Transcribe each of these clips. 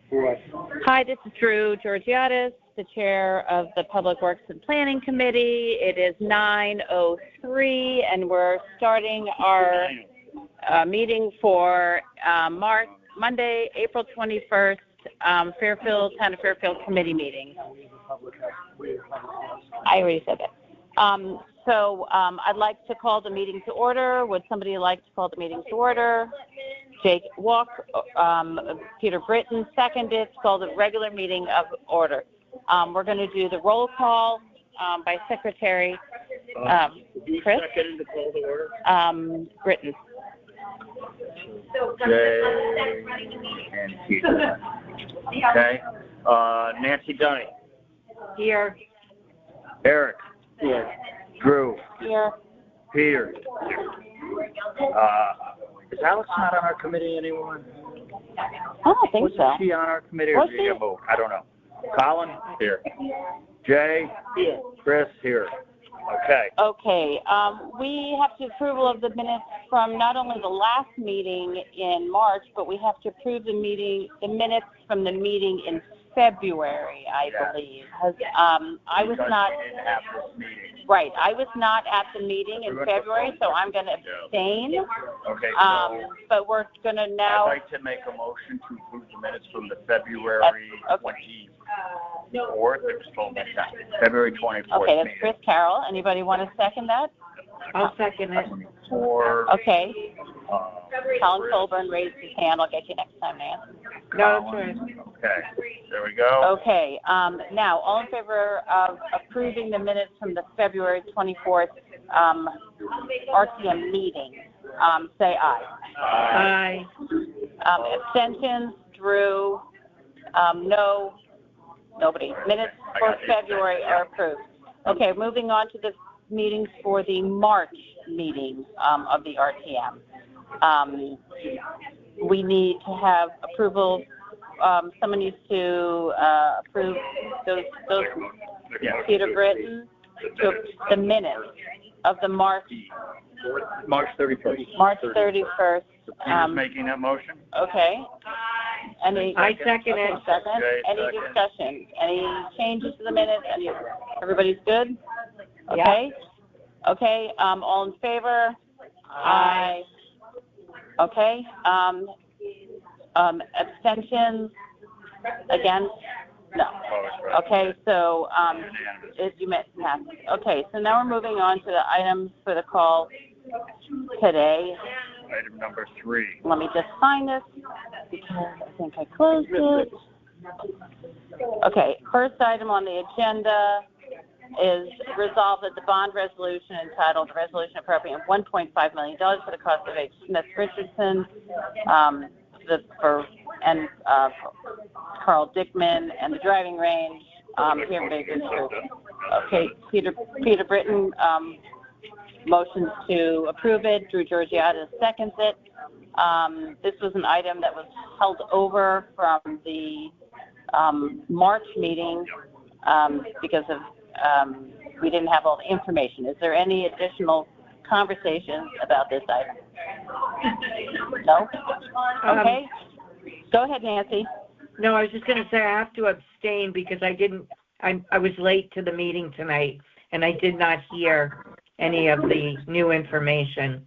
Hi, this is Drew Georgiadis, the chair of the Public Works and Planning Committee. It is 9:03, and we're starting our meeting for Monday, April 21st, Town of Fairfield Committee meeting. I already said that. I'd like to call the meeting to order. Would somebody like to call the meeting to order? Jake Walk, Peter Britton seconded, call the regular meeting of order. We're going to do the roll call by Secretary Chris. Second to call the order. Britton. Jay and Peter. Okay. Nancy Dunny. Here. Eric. Here. Drew. Here. Peter. Is Alex not on our committee anymore? I don't think so. Was she on our committee or did she get moved? I don't know. Colin? Here. Jay? Here. Chris? Here. Okay. Okay. We have the approval of the minutes from not only the last meeting in March, but we have to approve the minutes from the meeting in February, I believe. I was not. We didn't have this meeting. Right. I was not at the meeting in February, so I'm going to abstain. Okay. But we're going to now. I'd like to make a motion to approve the minutes from the February 24th. February 24th. Okay, that's Chris Carroll. Anybody want to second that? I'll second it. Okay. Colin Colburn raised his hand. I'll get you next time, Nancy. No, that's right. Okay. There we go. Okay. Now, all in favor of approving the minutes from the February 24th RTM meeting, say aye. Aye. Abstentions? Drew? No. Nobody. Minutes for February are approved. Okay, moving on to the meetings for the March meeting of the RTM. We need to have approval. Someone needs to approve those Peter Britton, the minutes of the March 31st. March 31st. Peter's making that motion? Okay. I second it. Second. Any discussion? Any changes to the minutes? Everybody's good? Okay. Yeah. Okay. All in favor? Aye. Okay. Abstentions? Against? No. Okay. So you meant pass. Okay. So now we're moving on to the items for the call today. Item number 3. Let me just sign this because I think I closed it. Okay, first item on the agenda is resolved that the bond resolution entitled Resolution Appropriating $1.5 million for the cost of H. Smith Richardson and Carl Dickman and the driving range here in Bakersfield. Okay, Peter Britton motions to approve it. Drew Georgiadis seconds it. This was an item that was held over from the March meeting because of we didn't have all the information. Is there any additional conversations about this item? No? Okay. Go ahead, Nancy. No, I was just going to say I have to abstain because I was late to the meeting tonight and I did not hear any of the new information.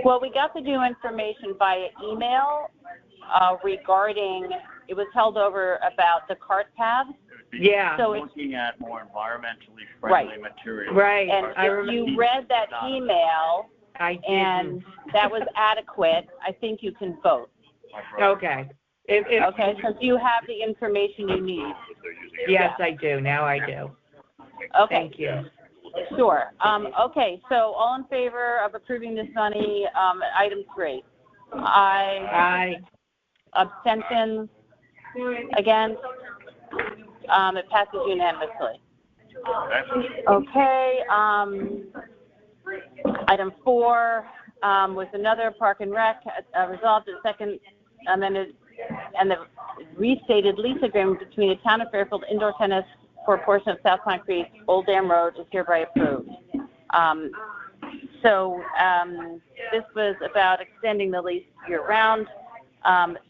Well, we got the new information via email regarding, it was held over about the cart paths. Yeah. So looking at more environmentally friendly materials. Right. And if you read that email and that was adequate, I think you can vote. Okay. Okay, so you have the information you need. Yes, I do. Now I do. Okay. Thank you. Sure. Okay, so all in favor of approving this money, item 3? Aye. Aye. Abstentions? Against? It passes unanimously. Okay. Item 4 was another Park and Rec resolved the second amended and the restated lease agreement between the Town of Fairfield Indoor Tennis for a portion of South Pine Creek Old Dam Road is hereby approved. This was about extending the lease year-round.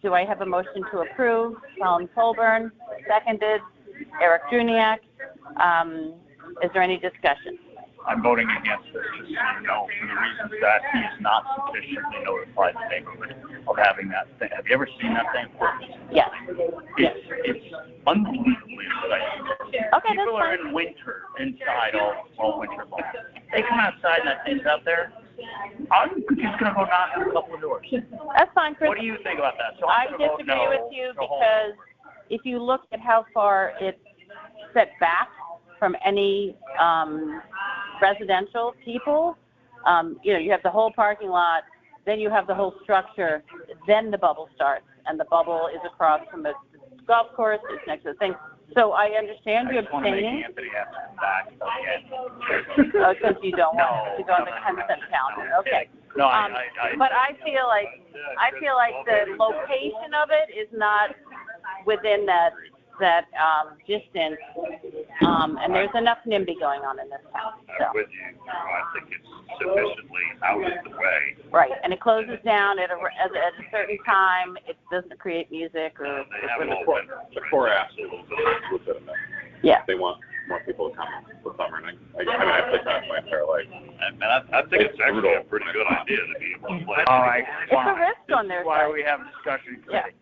Do I have a motion to approve? Colin Colburn, seconded. Eric Juniak. Is there any discussion? I'm voting against this, just so you know, for the reasons that he is not sufficiently notified the neighborhood of having that thing. Have you ever seen that thing? Yes. It's unbelievably exciting. Okay, People that's are fine. in winter inside all winter long. They come outside and that thing's out there. I'm just going to go knock on a couple of doors. That's fine, Chris. What do you think about that? So I I'm gonna vote disagree no with you to hold because it. if you look at how far it's set back from any residential people, you have the whole parking lot, then you have the whole structure, then the bubble starts, and the bubble is across from the golf course, it's next to the thing. So I understand you I just want to make abstaining. Anthony have to come back again. Since you don't want to go on the consent calendar. Okay. No, But I feel like the location of it is not within that distance, and there's enough NIMBY going on in this town. So. I'm with you. I think it's sufficiently out of the way. Right, and it closes down at a certain time. It doesn't create music or. They have all winter. The core asks a little bit of legitimate. Yeah. They want more people to come for summer, and I think that's my entire life. And I think it's actually a pretty good idea to be able to play. All right, It's a fine. risk on This their is why side. we have a discussion Yeah. committee.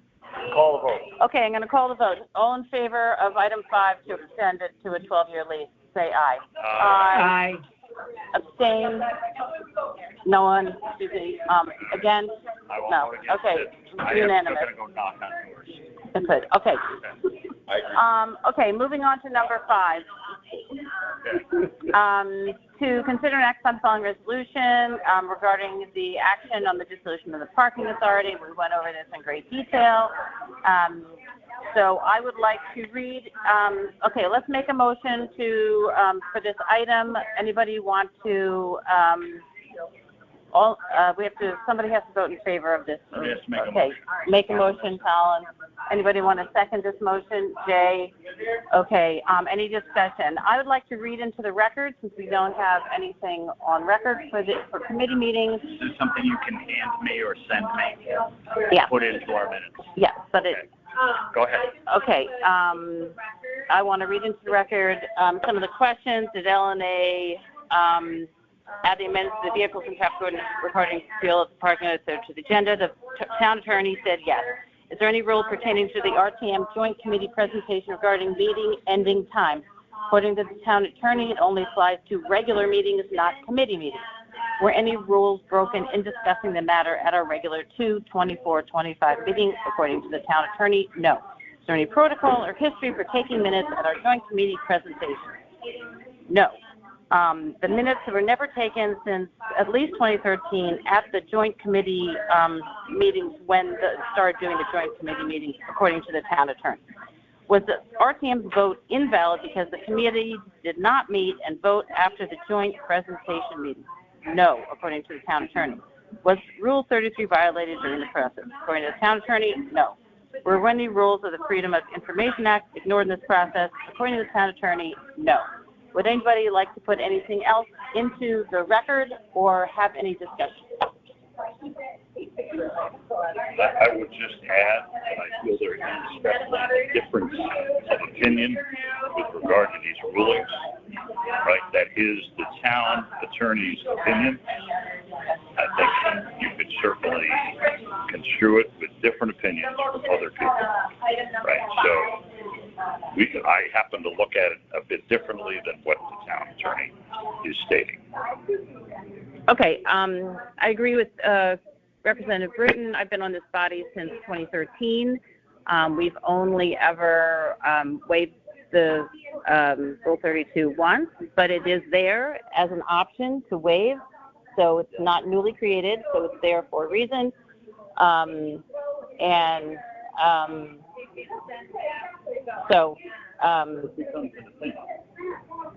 Call the vote. Okay, I'm going to call the vote. All in favor of item 5 to extend it to a 12-year lease, say aye. Aye. Abstain? No one? Excuse me. Against? I won't No. vote against Okay. it. I am Unanimous. still going to go knock on doors. Good. Okay. I agree. Okay, moving on to number 5. To consider an act on the following resolution regarding the action on the dissolution of the parking authority. We went over this in great detail. So I would like to read, let's make a motion to, for this item. Anybody want to, somebody has to vote in favor of this. Somebody has to make a Okay, motion. make a motion, Colin. Anybody want to second this motion? Jay? Okay, any discussion? I would like to read into the record, since we don't have anything on record for committee meetings. Is this something you can hand me or send me? Yeah, Put into our minutes. yes, but Okay. Go ahead. okay, I want to read into the record, some of the questions. Did LNA, add the amendments to the vehicles and traffic ordinance regarding field parking to the agenda? The town attorney said yes. Is there any rule pertaining to the RTM joint committee presentation regarding meeting ending time? According to the town attorney, it only applies to regular meetings, not committee meetings. Were any rules broken in discussing the matter at our regular 2/24/25 meeting? According to the town attorney, no. Is there any protocol or history for taking minutes at our joint committee presentation? No. The minutes were never taken since at least 2013 at the joint committee meetings when started doing the joint committee meetings, according to the town attorney. Was the RTM's vote invalid because the committee did not meet and vote after the joint presentation meeting? No, according to the town attorney. Was Rule 33 violated during the process? According to the town attorney, no. Were any rules of the Freedom of Information Act ignored in this process? According to the town attorney, no. Would anybody like to put anything else into the record or have any discussion? I would just add that I feel there is definitely a difference of opinion with regard to these rulings, right? That is the town attorney's opinion. I think you could certainly construe it with different opinions from other people, right? So I happen to look at it a bit differently than what the town attorney is stating. Okay, I agree with Representative Britton. I've been on this body since 2013. We've only ever waived the Rule 32 once, but it is there as an option to waive, so it's not newly created, so it's there for a reason.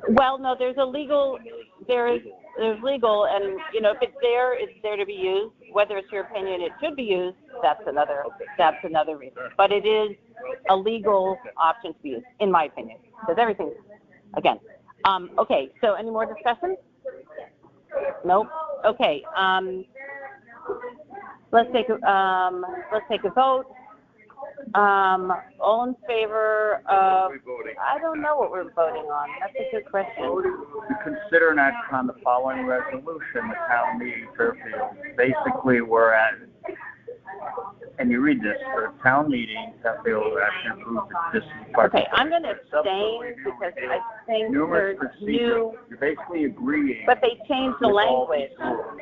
Well, no, there's legal, and, if it's there to be used. Whether it's your opinion it should be used, that's another reason. But it is a legal option to be used, in my opinion, because everything, again. Okay, so any more discussion? Nope. Okay. let's take a vote. All in favor of, I don't know what we're voting on. That's a good question. To consider an action on the following resolution, the town meeting Fairfield. Basically, we're at, and you read this, for town meeting, Fairfield action approved this. Okay, I'm going to abstain because I think there's new, you're basically agreeing. but they changed the with all language, these rules.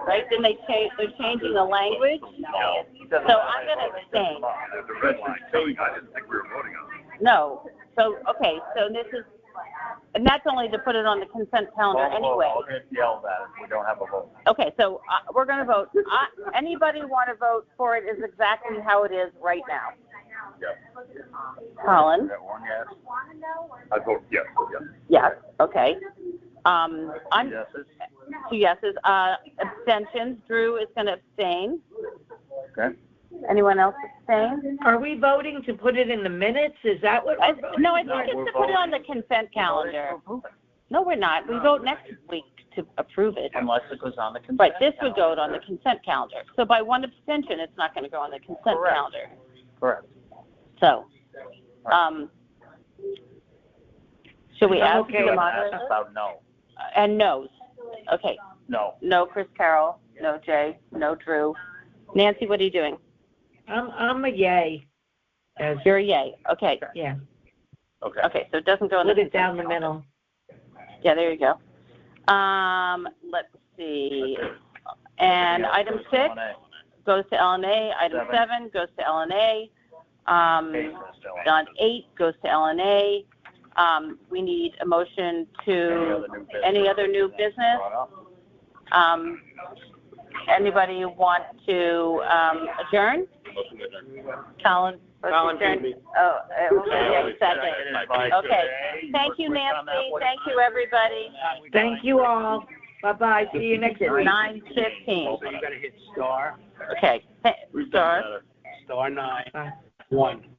right? Didn't they change, they're changing the language? No. So I'm going to abstain. The red line telling, I didn't think we were voting on it. No. So, okay, so this is, and that's only to put it on the consent calendar anyway. I'll get yelled at if we don't have a vote. Okay, so we're going to vote. Anybody want to vote for it is exactly how it is right now. Yes. Colin? Is that one yes? I vote yes, yes. Yes, okay. I'm Yeses? 2 yeses. Abstentions, Drew is going to abstain. Okay. Anyone else abstain? Are we voting to put it in the minutes? Is that what we're voting? No, I think it's to put it on the consent calendar. No, we're not. We vote next week to approve it. Unless it goes on the consent. Right, this would go on the consent calendar. So by one abstention, it's not going to go on the consent Correct. calendar. Correct. So, should we I'm ask okay the with moderator? About no. And no's. Okay. No. No Chris Carroll, no Jay, no Drew. Nancy, what are you doing? I'm a yay. As, You're a yay. Okay. yeah, Okay. Okay, so it doesn't go in the split it consent down the calendar. middle. Yeah, there you go. Let's see. And item 6 goes to LNA. Item 7 goes to LNA. On 8 goes to LNA. We need a motion to any other new business. Anybody want to adjourn? Colin. Adjourn. Oh, okay, second. Okay. Thank you, Nancy. Thank you, everybody. Thank you all. Bye-bye. See you next week. 9:15. So you gotta hit star, Okay. Star. star 9, Bye. 1.